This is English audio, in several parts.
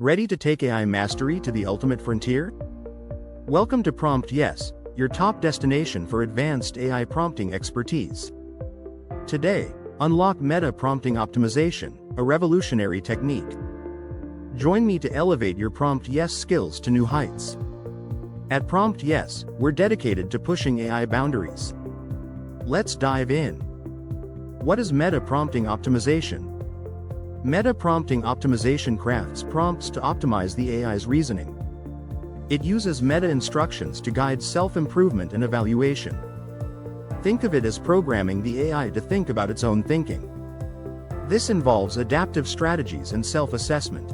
Ready to take AI mastery to the ultimate frontier? Welcome to PromptYES, your top destination for advanced AI prompting expertise. Today, unlock meta prompting optimization, a revolutionary technique. Join me to elevate your PromptYES skills to new heights. At PromptYES, we're dedicated to pushing AI boundaries. Let's dive in. What is meta prompting optimization? Meta prompting optimization crafts prompts to optimize the AI's reasoning. It uses meta instructions to guide self-improvement and evaluation. Think of it as programming the AI to think about its own thinking. This involves adaptive strategies and self-assessment.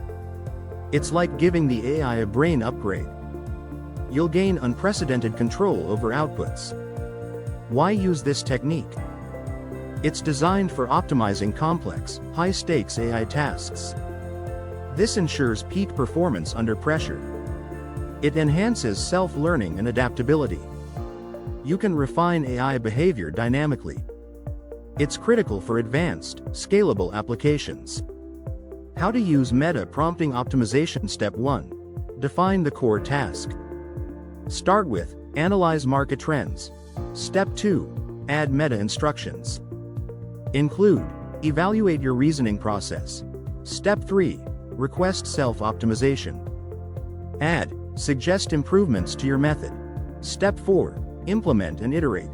It's like giving the AI a brain upgrade. You'll gain unprecedented control over outputs. Why use this technique? It's designed for optimizing complex, high-stakes AI tasks. This ensures peak performance under pressure. It enhances self-learning and adaptability. You can refine AI behavior dynamically. It's critical for advanced, scalable applications. How to use meta prompting optimization. Step 1. Define the core task. Start with, analyze market trends. Step 2. Add meta instructions. Include, evaluate your reasoning process. Step 3. Request self-optimization. Add, suggest improvements to your method. Step 4. Implement and iterate.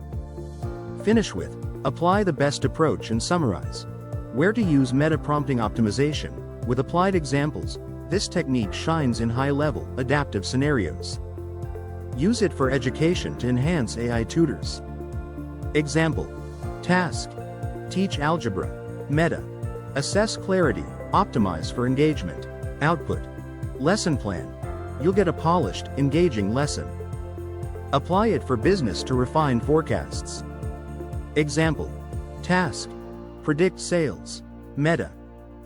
Finish with, apply the best approach and summarize. Where to use meta prompting optimization? With applied examples, this technique shines in high-level, adaptive scenarios. Use it for education to enhance AI tutors. Example. Task. Teach algebra. Meta. Assess clarity, optimize for engagement. Output. Lesson plan. You'll get a polished, engaging lesson. Apply it for business to refine forecasts. Example. Task. Predict sales. Meta.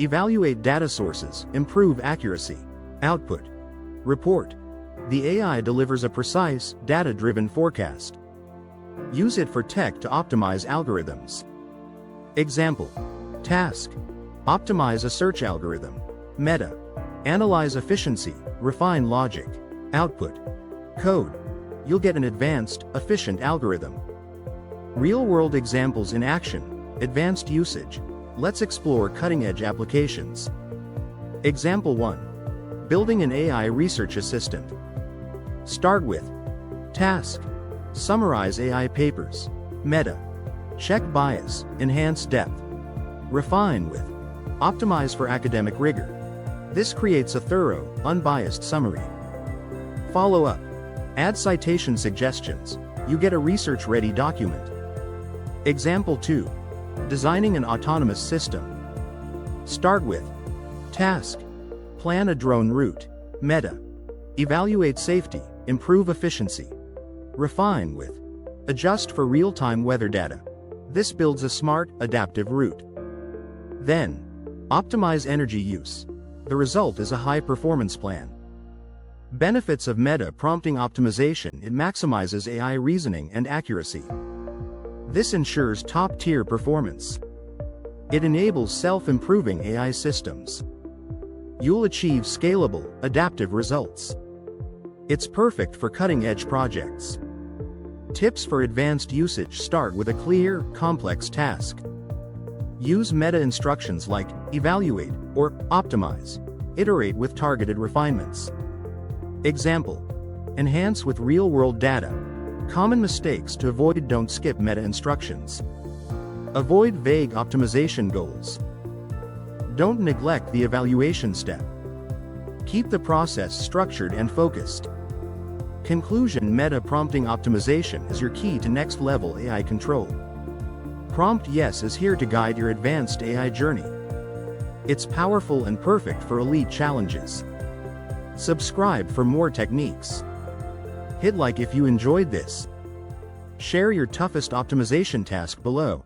Evaluate data sources, improve accuracy. Output. Report. The AI delivers a precise, data-driven forecast. Use it for tech to optimize algorithms. Example. Task. Optimize a search algorithm. Meta. Analyze efficiency, refine logic. Output. Code. You'll get an advanced, efficient algorithm. Real-world examples in action. Advanced usage. Let's explore cutting-edge applications. Example 1. Building an AI research assistant. Start with. Task. Summarize AI papers. Meta. Check bias, enhance depth. Refine with. Optimize for academic rigor. This creates a thorough, unbiased summary. Follow up. Add citation suggestions. You get a research-ready document. Example 2. Designing an autonomous system. Start with. Task. Plan a drone route. Meta. Evaluate safety, improve efficiency. Refine with. Adjust for real-time weather data. This builds a smart, adaptive route. Then, optimize energy use. The result is a high-performance plan. Benefits of meta prompting optimization. It maximizes AI reasoning and accuracy. This ensures top-tier performance. It enables self-improving AI systems. You'll achieve scalable, adaptive results. It's perfect for cutting-edge projects. Tips for advanced usage. Start with a clear, complex task. Use meta instructions like evaluate or optimize. Iterate with targeted refinements. Example. Enhance with real-world data. Common mistakes to avoid. Don't skip meta instructions. Avoid vague optimization goals. Don't neglect the evaluation step. Keep the process structured and focused. Conclusion. Meta prompting optimization is your key to next-level AI control. PromptYES is here to guide your advanced AI journey. It's powerful and perfect for elite challenges. Subscribe for more techniques. Hit like if you enjoyed this. Share your toughest optimization task below.